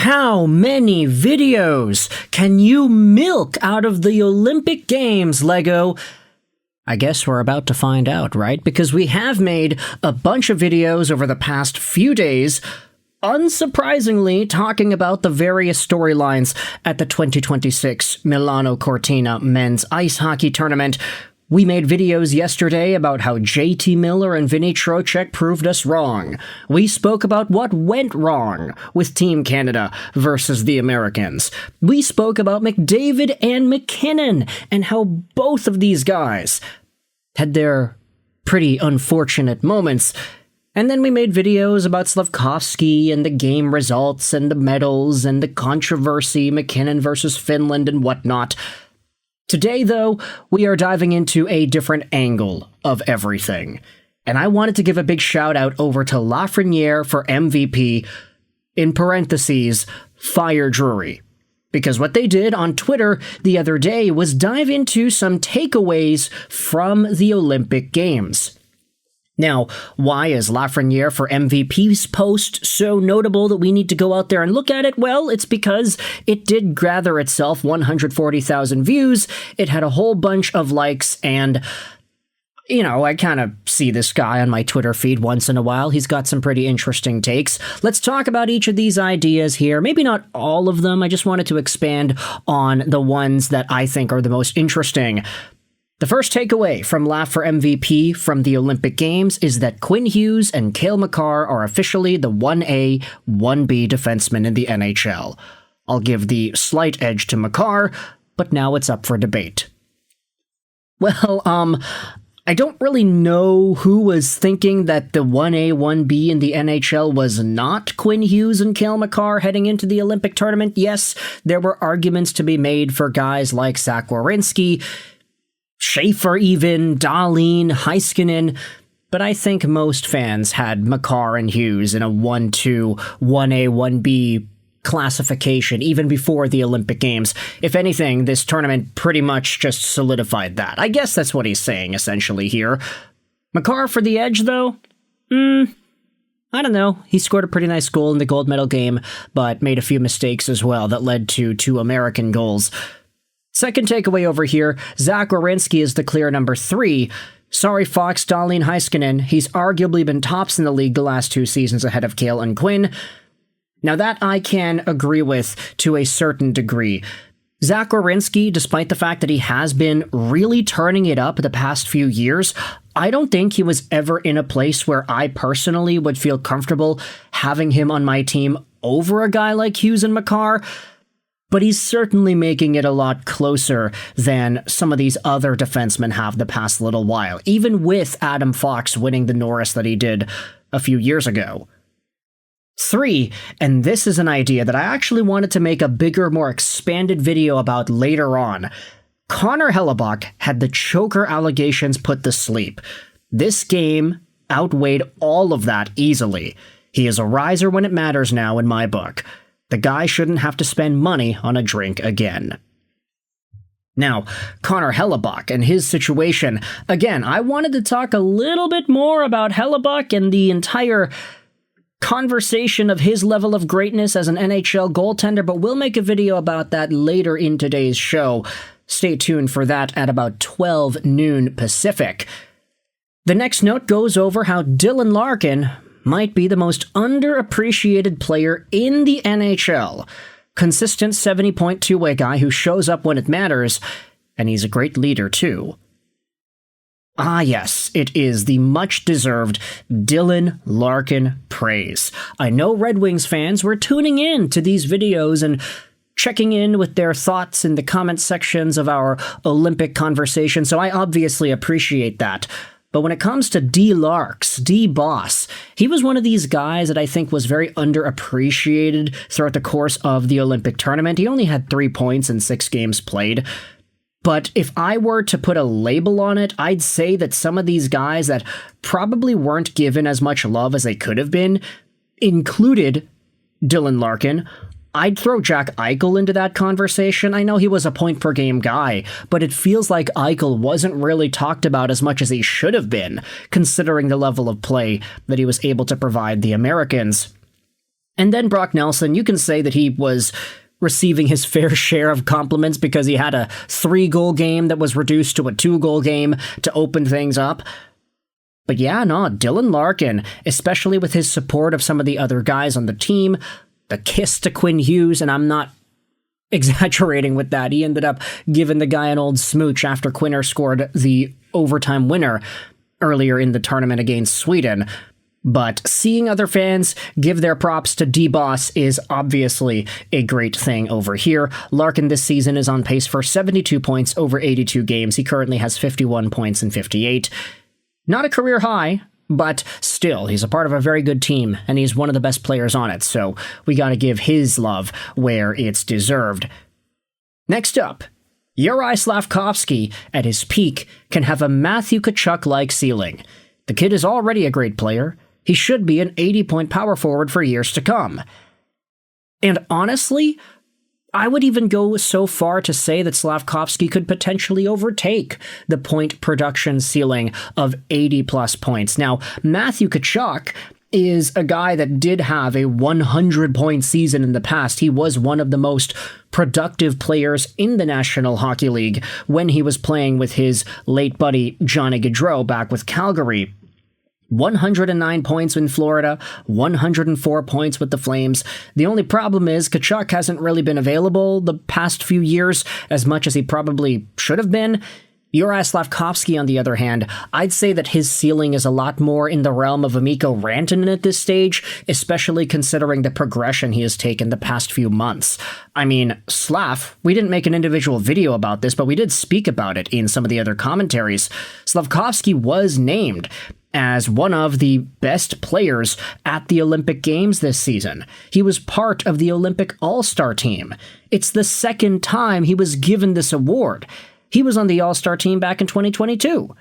How many videos can you milk out of the Olympic Games, Lego? I guess we're about to find out, right? Because we have made a bunch of videos over the past few days, unsurprisingly talking about the various storylines at the 2026 Milano Cortina men's ice hockey tournament. We made videos yesterday about how JT Miller and Vinny Trocheck proved us wrong. We spoke about what went wrong with Team Canada versus the Americans. We spoke about McDavid and McKinnon and how both of these guys had their pretty unfortunate moments. And then we made videos about Slafkovsky and the game results and the medals and the controversy, McKinnon versus Finland and whatnot. Today, though, we are diving into a different angle of everything. And I wanted to give a big shout out over to Lafreniere for MVP, in parentheses, Fire Drury. Because what they did on Twitter the other day was dive into some takeaways from the Olympic Games. Now, why is Lafreniere for MVP's post so notable that we need to go out there and look at it? Well, it's because it did gather itself 140,000 views, it had a whole bunch of likes, and, you know, I kind of see this guy on my Twitter feed once in a while. He's got some pretty interesting takes. Let's talk about each of these ideas here. Maybe not all of them, I just wanted to expand on the ones that I think are the most interesting. The first takeaway from Laf for MVP from the Olympic Games is that Quinn Hughes and Cale Makar are officially the 1A, 1B defensemen in the NHL. I'll give the slight edge to Makar, but now it's up for debate. Well, I don't really know who was thinking that the 1A, 1B in the NHL was not Quinn Hughes and Cale Makar heading into the Olympic tournament. Yes, there were arguments to be made for guys like Zach Werenski, Schaefer even, Dahlin, Heiskanen, but I think most fans had Makar and Hughes in a 1-2, 1A, 1B classification even before the Olympic Games. If anything, this tournament pretty much just solidified that. I guess that's what he's saying essentially here. Makar for the edge, though? I don't know. He scored a pretty nice goal in the gold medal game, but made a few mistakes as well that led to 2 American goals. Second takeaway over here, Zach Werenski is the clear number 3. Sorry, Fox, Dahlin, Heiskanen. He's arguably been tops in the league the last 2 seasons ahead of Cale and Quinn. Now that I can agree with to a certain degree. Zach Werenski, despite the fact that he has been really turning it up the past few years, I don't think he was ever in a place where I personally would feel comfortable having him on my team over a guy like Hughes and Makar. But he's certainly making it a lot closer than some of these other defensemen have the past little while, even with Adam Fox winning the Norris that he did a few years ago. 3, and this is an idea that I actually wanted to make a bigger, more expanded video about later on. Connor Hellebuyck had the choker allegations put to sleep. This game outweighed all of that easily. He is a riser when it matters now in my book. The guy shouldn't have to spend money on a drink again. Now, Connor Hellebuyck and his situation. Again, I wanted to talk a little bit more about Hellebuyck and the entire conversation of his level of greatness as an NHL goaltender, but we'll make a video about that later in today's show. Stay tuned for that at about 12 noon Pacific. The next note goes over how Dylan Larkin might be the most underappreciated player in the NHL. Consistent 70-point two-way guy who shows up when it matters, and he's a great leader too. Ah yes, it is the much-deserved Dylan Larkin praise. I know Red Wings fans were tuning in to these videos and checking in with their thoughts in the comment sections of our Olympic conversation, so I obviously appreciate that. But when it comes to D-Larks, D-Boss, he was one of these guys that I think was very underappreciated throughout the course of the Olympic tournament. He only had 3 points in 6 games played. But if I were to put a label on it, I'd say that some of these guys that probably weren't given as much love as they could have been included Dylan Larkin. I'd throw Jack Eichel into that conversation. I know he was a point-per-game guy, but it feels like Eichel wasn't really talked about as much as he should have been, considering the level of play that he was able to provide the Americans. And then Brock Nelson, you can say that he was receiving his fair share of compliments because he had a 3-goal game that was reduced to a 2-goal game to open things up. But yeah, no, Dylan Larkin, especially with his support of some of the other guys on the team, the kiss to Quinn Hughes, and I'm not exaggerating with that. He ended up giving the guy an old smooch after Quinner scored the overtime winner earlier in the tournament against Sweden. But seeing other fans give their props to D-Boss is obviously a great thing over here. Larkin this season is on pace for 72 points over 82 games. He currently has 51 points in 58. Not a career high, but still, he's a part of a very good team, and he's one of the best players on it, so we gotta give his love where it's deserved. Next up, Juraj Slafkovsky, at his peak, can have a Matthew Tkachuk-like ceiling. The kid is already a great player. He should be an 80-point power forward for years to come. And honestly, I would even go so far to say that Slafkovsky could potentially overtake the point production ceiling of 80-plus points. Now, Matthew Tkachuk is a guy that did have a 100-point season in the past. He was one of the most productive players in the National Hockey League when he was playing with his late buddy Johnny Gaudreau back with Calgary. 109 points in Florida, 104 points with the Flames. The only problem is Tkachuk hasn't really been available the past few years as much as he probably should have been. Juraj Slafkovsky, on the other hand, I'd say that his ceiling is a lot more in the realm of Mikko Rantanen at this stage, especially considering the progression he has taken the past few months. I mean, Slav, we didn't make an individual video about this, but we did speak about it in some of the other commentaries. Slafkovsky was named as one of the best players at the Olympic Games this season. He was part of the Olympic All-Star team. It's the second time he was given this award. He was on the All-Star team back in 2022.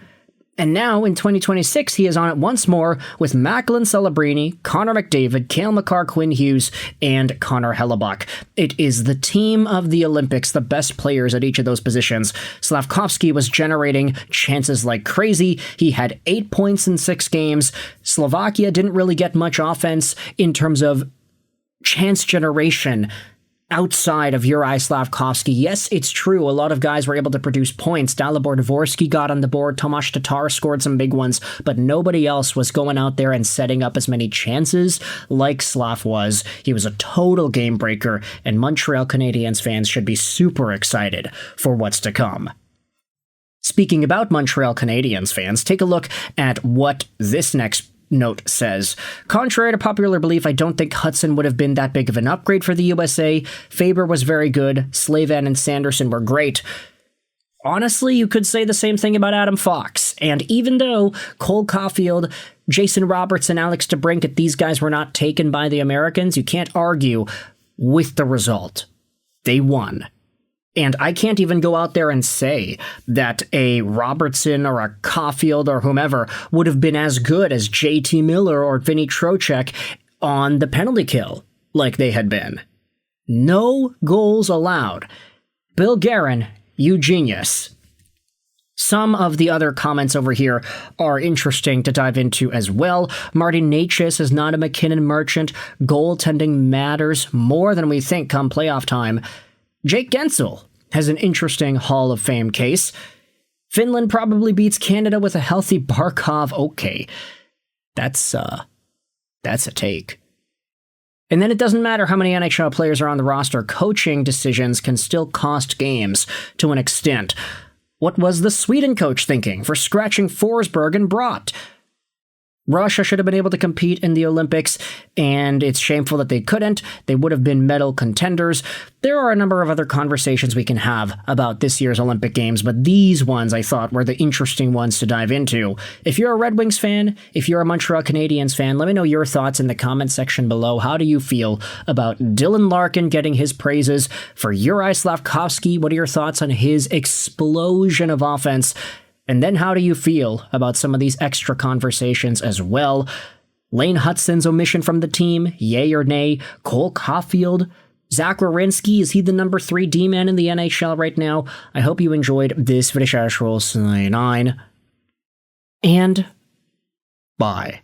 And now, in 2026, he is on it once more with Macklin Celebrini, Connor McDavid, Cale Makar, Quinn Hughes, and Connor Hellebuyck. It is the team of the Olympics, the best players at each of those positions. Slafkovsky was generating chances like crazy. He had 8 points in 6 games. Slovakia didn't really get much offense in terms of chance generation outside of Juraj Slafkovsky. Yes, it's true, a lot of guys were able to produce points. Dalibor Dvorsky got on the board, Tomas Tatar scored some big ones, but nobody else was going out there and setting up as many chances like Slav was. He was a total game breaker, and Montreal Canadiens fans should be super excited for what's to come. Speaking about Montreal Canadiens fans, take a look at what this next note says. Contrary to popular belief, I don't think Hudson would have been that big of an upgrade for the USA. Faber was very good. Slavin and Sanderson were great. Honestly, you could say the same thing about Adam Fox. And even though Cole Caulfield, Jason Roberts, and Alex DeBrincat, these guys were not taken by the Americans, you can't argue with the result. They won. And I can't even go out there and say that a Robertson or a Caulfield or whomever would have been as good as JT Miller or Vinny Trocheck on the penalty kill like they had been. No goals allowed. Bill Guerin, you genius. Some of the other comments over here are interesting to dive into as well. Marty Natchez is not a McKinnon merchant. Goaltending matters more than we think come playoff time. Jake Gensel has an interesting Hall of Fame case. Finland probably beats Canada with a healthy Barkov. Okay, that's a take. And then it doesn't matter how many NHL players are on the roster. Coaching decisions can still cost games to an extent. What was the Sweden coach thinking for scratching Forsberg and Brott? Russia should have been able to compete in the Olympics, and it's shameful that they couldn't. They would have been medal contenders. There are a number of other conversations we can have about this year's Olympic Games, but these ones I thought were the interesting ones to dive into. If you're a Red Wings fan, if you're a Montreal Canadiens fan, let me know your thoughts in the comment section below. How do you feel about Dylan Larkin getting his praises? For Juraj Slafkovsky, what are your thoughts on his explosion of offense? And then how do you feel about some of these extra conversations as well? Lane Hutson's omission from the team, yay or nay? Cole Caulfield? Zach Werenski, is he the number 3 D-man in the NHL right now? I hope you enjoyed this video. And bye.